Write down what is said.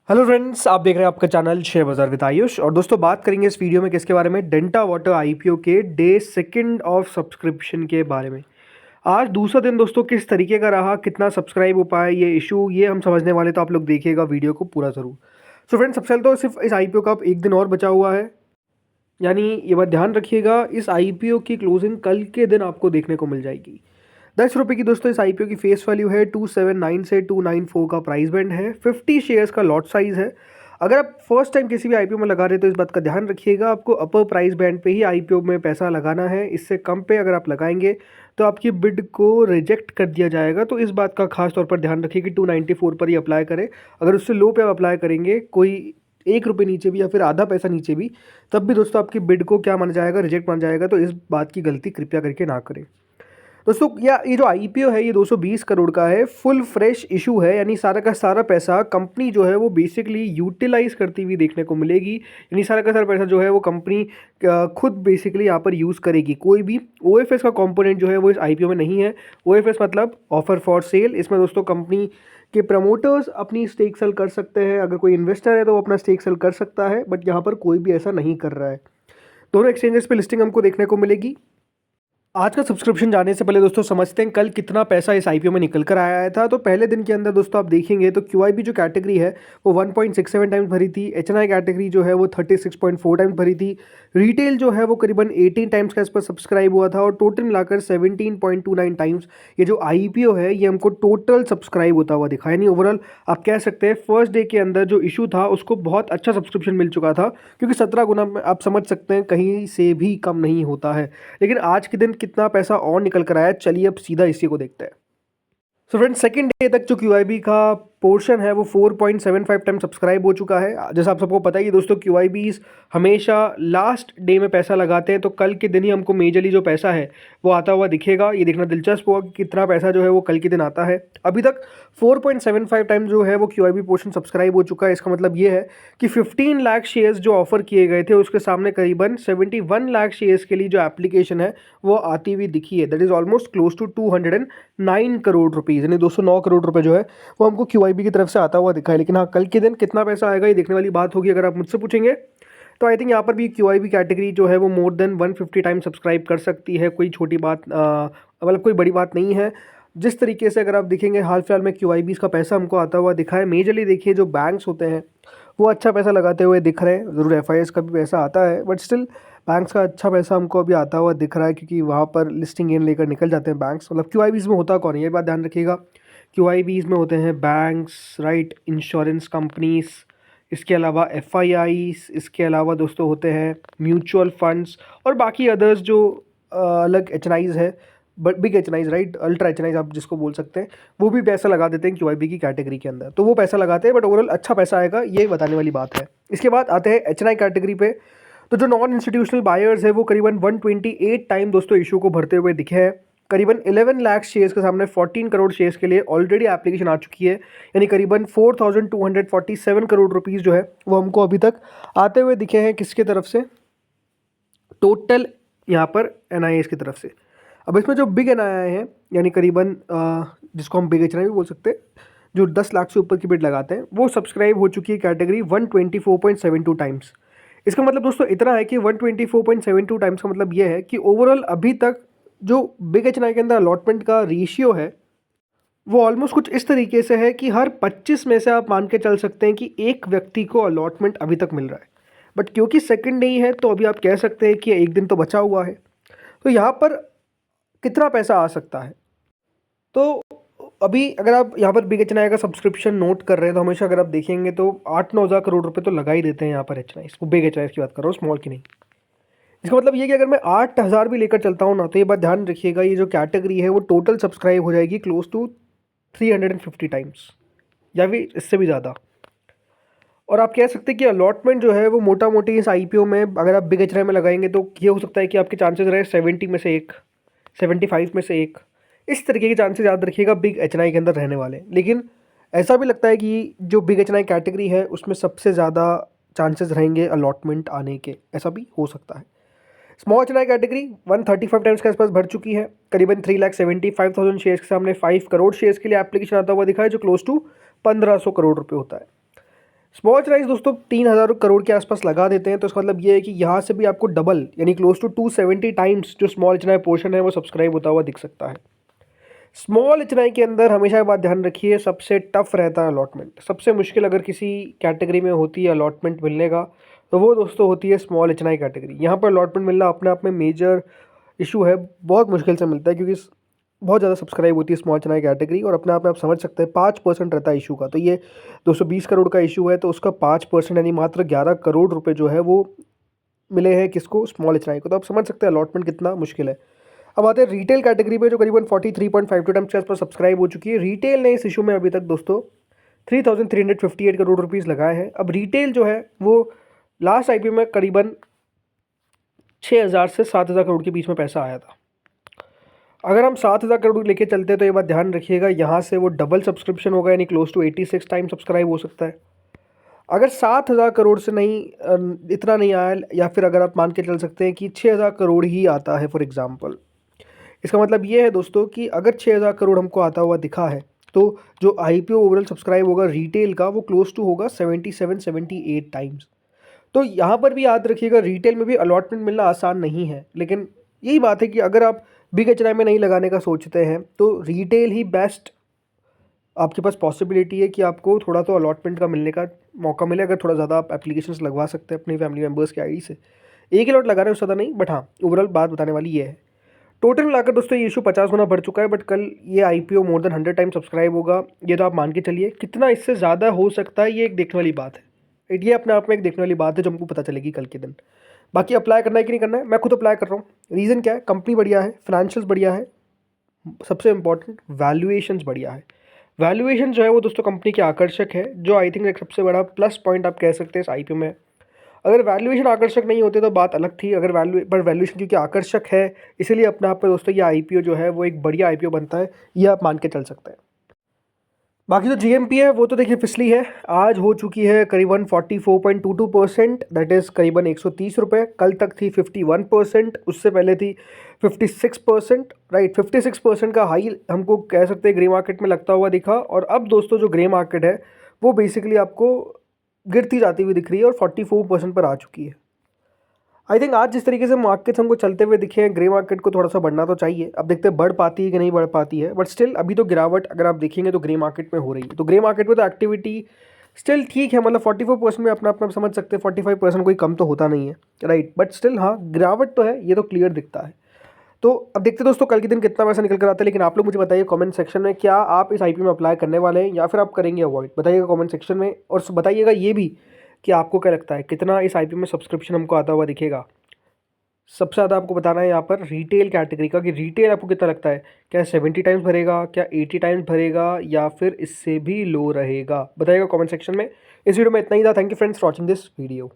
Hello friends, आप देख रहे हैं आपका चैनल शेयर बाजार विद आयुष। और दोस्तों, बात करेंगे इस वीडियो में किसके बारे में? डेंटा वाटर आईपीओ के डे सेकंड ऑफ सब्सक्रिप्शन के बारे में। आज दूसरा दिन दोस्तों किस तरीके का रहा, कितना सब्सक्राइब हो पाया, ये इशू ये हम समझने वाले, तो आप लोग देखिएगा वीडियो को पूरा ज़रूर। सो फ्रेंड्स, सबसे पहले तो सिर्फ इस आईपीओ का अब एक दिन और बचा हुआ है, यानी ये बात ध्यान रखिएगा, इस आईपीओ की क्लोजिंग कल के दिन आपको देखने को मिल जाएगी। 10 रुपये की दोस्तों इस आईपीओ की फेस वैल्यू है, 279 से 294 का प्राइस बैंड है, 50 शेयर्स का लॉट साइज है। अगर आप फर्स्ट टाइम किसी भी आईपीओ में लगा रहे हैं तो इस बात का ध्यान रखिएगा, आपको अपर प्राइस बैंड पे ही आईपीओ में पैसा लगाना है। इससे कम पे अगर आप लगाएंगे तो आपकी बिड को रिजेक्ट कर दिया जाएगा। तो इस बात का खास तौर पर ध्यान रखिए कि 294 पर ही अप्लाई करें। अगर उससे लो पे आप अप्लाई करेंगे, कोई 1 रुपये नीचे भी या फिर आधा पैसा नीचे भी, तब भी दोस्तों आपकी बिड को क्या माना जाएगा? रिजेक्ट माना जाएगा। तो इस बात की गलती कृपया करके ना करें दोस्तों। ये जो आईपीओ है ये 220 करोड़ का है, फुल फ्रेश इशू है, यानी सारा का सारा पैसा कंपनी जो है वो बेसिकली यूटिलाइज करती हुई देखने को मिलेगी। यानी सारा का सारा पैसा जो है वो कंपनी खुद बेसिकली यहाँ पर यूज़ करेगी। कोई भी ओएफएस का कंपोनेंट जो है वो इस आईपीओ में नहीं है। ओएफएस मतलब ऑफर फॉर सेल। इसमें दोस्तों कंपनी के प्रमोटर्स अपनी स्टेक सेल कर सकते हैं। अगर कोई इन्वेस्टर है तो वो अपना स्टेक सेल कर सकता है, बट यहाँ पर कोई भी ऐसा नहीं कर रहा है। दोनों एक्सचेंजेस पे लिस्टिंग हमको देखने को मिलेगी। आज का सब्सक्रिप्शन जाने से पहले दोस्तों समझते हैं कल कितना पैसा इस आईपीओ में निकल कर आया था। तो पहले दिन के अंदर दोस्तों आप देखेंगे तो क्यूआईबी जो कैटेगरी है वो 1.67 टाइम्स भरी थी। एचएनआई कैटेगरी जो है वो 36.4 टाइम्स भरी थी। रिटेल जो है वो करीबन 18 टाइम्स का इस पर सब्सक्राइब हुआ था, और टोटल मिलाकर 17.29 टाइम्स ये जो आईपीओ है ये हमको टोटल सब्सक्राइब होता हुआ दिखा। यानी ओवरऑल आप कह सकते हैं फर्स्ट डे के अंदर जो इशू था उसको बहुत अच्छा सब्सक्रिप्शन मिल चुका था, क्योंकि 17 गुना आप समझ सकते हैं कहीं से भी कम नहीं होता है। लेकिन आज के दिन कितना पैसा और निकल कर आया, चलिए अब सीधा इसी को देखते हैं। सो फ्रेंड्स, सेकंड डे तक जो क्यूआईबी का पोर्शन है वो 4.75 टाइम सब्सक्राइब हो चुका है। जैसा आप सबको पता ही है दोस्तों, क्यूआईबीज हमेशा लास्ट डे में पैसा लगाते हैं, तो कल के दिन ही हमको मेजरली जो पैसा है वो आता हुआ दिखेगा। ये देखना दिलचस्प होगा कि कितना पैसा जो है वो कल के दिन आता है। अभी तक 4.75 टाइम जो है वो क्यूआईबी पोर्शन सब्सक्राइब हो चुका है। इसका मतलब ये है कि 15 लाख शेयर्स जो ऑफर किए गए थे उसके सामने करीबन 71 लाख शेयर्स के लिए जो एप्लीकेशन है वो आती हुई दिखी है। That is almost close to 209 crore rupees, यानी 209 करोड़ रुपए जो है वो हमको क्यूआईबी की तरफ से आता हुआ दिखा है। लेकिन हाँ, कल के दिन कितना पैसा आएगा ये देखने वाली बात होगी। अगर आप मुझसे पूछेंगे तो आई थिंक यहाँ पर भी क्यूआईबी कैटेगरी जो है वो मोर देन 150 टाइम सब्सक्राइब कर सकती है। कोई छोटी बात मतलब कोई बड़ी बात नहीं है। जिस तरीके से अगर आप देखेंगे हाल फिलहाल में क्यूआईबी का पैसा हमको आता हुआ दिखा है। मेजरली देखिए जो बैंक्स होते हैं वो अच्छा पैसा लगाते हुए दिख रहे हैं। ज़रूर एफआईएस का भी पैसा आता है, बट स्टिल बैंक्स का अच्छा पैसा हमको अभी आता हुआ दिख रहा है, क्योंकि वहाँ पर लिस्टिंग गेन लेकर निकल जाते हैं बैंक्स। मतलब क्यूआईबीज में होता कौन है, ये बात ध्यान रखिएगा। क्यूआईबीज में होते हैं बैंक्स, राइट, इंश्योरेंस कंपनीज, इसके अलावा एफआईआईस, इसके अलावा दोस्तों होते हैं म्यूचुअल फंड्स और बाकी अदर्स जो अलग एचएनआईज है, बट बिग एचएनआईज, राइट, अल्ट्रा एचएनआईज आप जिसको बोल सकते हैं, वो भी पैसा लगा देते हैं क्यूआईबी की कैटेगरी के अंदर। तो वो पैसा लगाते हैं, बट ओवरऑल अच्छा पैसा आएगा, ये बताने वाली बात है। इसके बाद आते हैं एचएनआई कैटेगरी पे। तो जो नॉन इंस्टीट्यूशनल बायर्स है वो करीबन 128 टाइम दोस्तों इशू को भरते हुए दिखे हैं। करीबन 11 लाख शेयर्स के सामने 14 करोड़ शेयर्स के लिए ऑलरेडी एप्लीकेशन आ चुकी है। यानी करीबन 4247 करोड़ रुपीज़ जो है वो हमको अभी तक आते हुए दिखे हैं। किसके तरफ से? टोटल यहाँ पर एनआईएस की तरफ से। अब इसमें जो बिग एनआई हैं, यानी करीबन जिसको हम बिग एचएनआई भी बोल सकते हैं, जो 10 लाख से ऊपर की बिड लगाते हैं, वो सब्सक्राइब हो चुकी है कैटेगरी 124.72 टाइम्स। इसका मतलब दोस्तों इतना है कि 124.72 टाइम्स का मतलब ये है कि ओवरऑल अभी तक जो बिग एचएनआई के अंदर अलॉटमेंट का रेशियो है वो ऑलमोस्ट कुछ इस तरीके से है कि हर 25 में से आप मान के चल सकते हैं कि एक व्यक्ति को अलॉटमेंट अभी तक मिल रहा है। बट क्योंकि सेकंड नहीं है तो अभी आप कह सकते हैं कि एक दिन तो बचा हुआ है। तो यहाँ पर कितना पैसा आ सकता है? तो अभी अगर आप यहाँ पर बिग एचएनआई का सब्सक्रिप्शन नोट कर रहे हैं तो हमेशा अगर आप देखेंगे तो 8-9 हज़ार करोड़ रुपए तो लगा ही देते हैं यहाँ पर एचएनआई को। बिग एचएनआई की बात कर रहा हूँ, स्मॉल की नहीं। इसका मतलब ये कि अगर मैं 8,000 भी लेकर चलता हूँ ना, तो ये बात ध्यान रखिएगा, ये जो कैटेगरी है वो टोटल सब्सक्राइब हो जाएगी क्लोज टू 350 टाइम्स या फिर इससे भी ज़्यादा। और आप कह सकते हैं कि अलॉटमेंट जो है वो मोटा मोटी इस आईपीओ में अगर आप बिग एचएनआई में लगाएंगे तो ये हो सकता है कि आपके चांसेस रहे 70 में से एक, 75 में से एक, इस तरीके के चांसेस याद रखिएगा बिग एचएनआई के अंदर रहने वाले। लेकिन ऐसा भी लगता है कि जो बिग एचएनआई कैटेगरी है उसमें सबसे ज़्यादा चांसेस रहेंगे अलॉटमेंट आने के, ऐसा भी हो सकता है। स्मॉल एचएनआई कैटेगरी 135 टाइम्स के आसपास भर चुकी है। करीबन 3,75,000 शेयर्स के सामने 5 करोड़ शेयर्स के लिए एप्लीकेशन आता हुआ दिखा है, जो क्लोज टू 1,500 करोड़ रुपये होता है। स्मॉल एच दोस्तों 3,000 करोड़ के आसपास लगा देते हैं, तो इसका मतलब ये है कि यहाँ से भी आपको डबल यानी क्लोज टू 270 टाइम्स जो स्मॉल एच पोर्शन है वो सब्सक्राइब होता हुआ दिख सकता है। स्मॉल एच के अंदर हमेशा ये बात ध्यान रखिए, सबसे टफ रहता है अलॉटमेंट। सबसे मुश्किल अगर किसी कैटेगरी में होती है अलॉटमेंट मिलने का, तो वो दोस्तों होती है स्मॉल एच कैटेगरी। यहाँ पर अलॉटमेंट मिलना अपने आप में मेजर इशू है, बहुत मुश्किल से मिलता है क्योंकि बहुत ज़्यादा सब्सक्राइब होती है स्मॉल एच कैटेगरी, और अपने आप में आप समझ सकते हैं 5% रहता है इशू का। तो ये 220 करोड़ का इशू है, तो उसका 5% यानी मात्र 11 करोड़ रुपए जो है वो मिले हैं किसको, स्मॉल एच को। तो आप समझ सकते हैं अलॉटमेंट कितना मुश्किल है। अब आते हैं रिटेल कैटेगरी पे, जो करीबन 43.52 टाइम्स के आसपास सब्सक्राइब हो चुकी है। रिटेल ने इस इशू में अभी तक दोस्तों 3,358 करोड़ रुपीज़ लगाए हैं। अब रिटेल जो है वो लास्ट आईपीओ में करीबन 6,000 से 7,000 करोड़ के बीच में पैसा आया था। अगर हम 7,000 करोड़ लेके चलते हैं तो ये बात ध्यान रखिएगा, यहाँ से वो डबल सब्सक्रिप्शन होगा, यानी क्लोज टू 86 टाइम सब्सक्राइब हो सकता है। अगर 7,000 करोड़ से नहीं इतना नहीं आया, या फिर अगर आप मान के चल सकते हैं कि 6,000 करोड़ ही आता है फॉर एग्जांपल, इसका मतलब ये है दोस्तों कि अगर 6,000 करोड़ हमको आता हुआ दिखा है, तो जो आईपीओ ओवरऑल सब्सक्राइब होगा रिटेल का वो क्लोज टू होगा 77-78 टाइम्स। तो यहाँ पर भी याद रखिएगा, रिटेल में भी अलॉटमेंट मिलना आसान नहीं है, लेकिन यही बात है कि अगर आप बिग एचआई में नहीं लगाने का सोचते हैं तो रिटेल ही बेस्ट आपके पास पॉसिबिलिटी है कि आपको थोड़ा तो अलॉटमेंट का मिलने का मौका मिले। अगर थोड़ा ज़्यादा आप एप्लीकेशंस लगवा सकते हैं अपनी फैमिली मेम्बर्स के आईडी से, एक ही लॉट लगा रहे हैं उससे ज़्यादा नहीं, बट हाँ ओवरऑल बात बताने वाली ये है। टोटल मिलाकर दोस्तों ये इशू 50 गुना बढ़ चुका है, बट कल ये IPO more than 100 time subscribe होगा, ये तो आप मान के चलिए। कितना इससे ज़्यादा हो सकता है ये एक देखने वाली बात है, ये अपने आप में एक देखने वाली बात है जो हमको पता चलेगी कल के दिन। बाकी अप्लाई करना है कि नहीं करना है, मैं खुद अप्लाई कर रहा हूँ। रीज़न क्या है, कंपनी बढ़िया है, फाइनेंशियल्स बढ़िया है, सबसे इंपॉर्टेंट वैल्यूएशंस बढ़िया है। वैल्यूएशन जो है वो दोस्तों कंपनी के आकर्षक है, जो आई थिंक एक सबसे बड़ा प्लस पॉइंट आप कह सकते हैं इस आईपीओ में। अगर वैल्यूएशन आकर्षक नहीं होते तो बात अलग थी, अगर वैल्यूएशन क्योंकि आकर्षक है इसीलिए अपने आप में दोस्तों ये आईपीओ जो है वो एक बढ़िया आईपीओ बनता है, ये आप मान के चल सकते हैं। बाकी जो जीएमपी है वो तो देखिए फिसली है, आज हो चुकी है करीबन 44.22%, दैट इज़ करीबन 130 रुपये। कल तक थी 51%, उससे पहले थी 56%, राइट। 56% का हाई हमको कह सकते हैं ग्रे मार्केट में लगता हुआ दिखा, और अब दोस्तों जो ग्रे मार्केट है वो बेसिकली आपको गिरती जाती हुई दिख रही है और 44% पर आ चुकी है। आई थिंक आज जिस तरीके से मार्केट्स हमको चलते हुए दिखे हैं, ग्रे मार्केट को थोड़ा सा बढ़ना तो चाहिए। अब देखते हैं बढ़ पाती है कि नहीं बढ़ पाती है, बट स्टिल अभी तो गिरावट अगर आप देखेंगे तो ग्रे मार्केट में हो रही है। तो ग्रे मार्केट में तो एक्टिविटी स्टिल ठीक है, मतलब 44% में अपना अपना समझ सकते हैं, 45% कोई कम तो होता नहीं है, राइट। बट स्टिल हाँ गिरावट तो है, ये तो क्लियर दिखता है। तो अब देखते दोस्तों कल के दिन कितना पैसा निकल कर आता है। लेकिन आप लोग मुझे बताइए कमेंट सेक्शन में, क्या आप इस आईपीओ में अप्लाई करने वाले हैं या फिर आप करेंगे अवॉइड, बताइएगा कमेंट सेक्शन में। और बताइएगा ये भी कि आपको क्या लगता है कितना इस आईपीओ में सब्सक्रिप्शन हमको आता हुआ दिखेगा। सबसे ज़्यादा आपको बताना है यहाँ पर रिटेल कैटेगरी का, कि रिटेल आपको कितना लगता है, क्या 70 टाइम्स भरेगा, क्या 80 टाइम्स भरेगा, या फिर इससे भी लो रहेगा, बताइएगा कमेंट सेक्शन में। इस वीडियो में इतना ही था। Thank you friends for watching this video.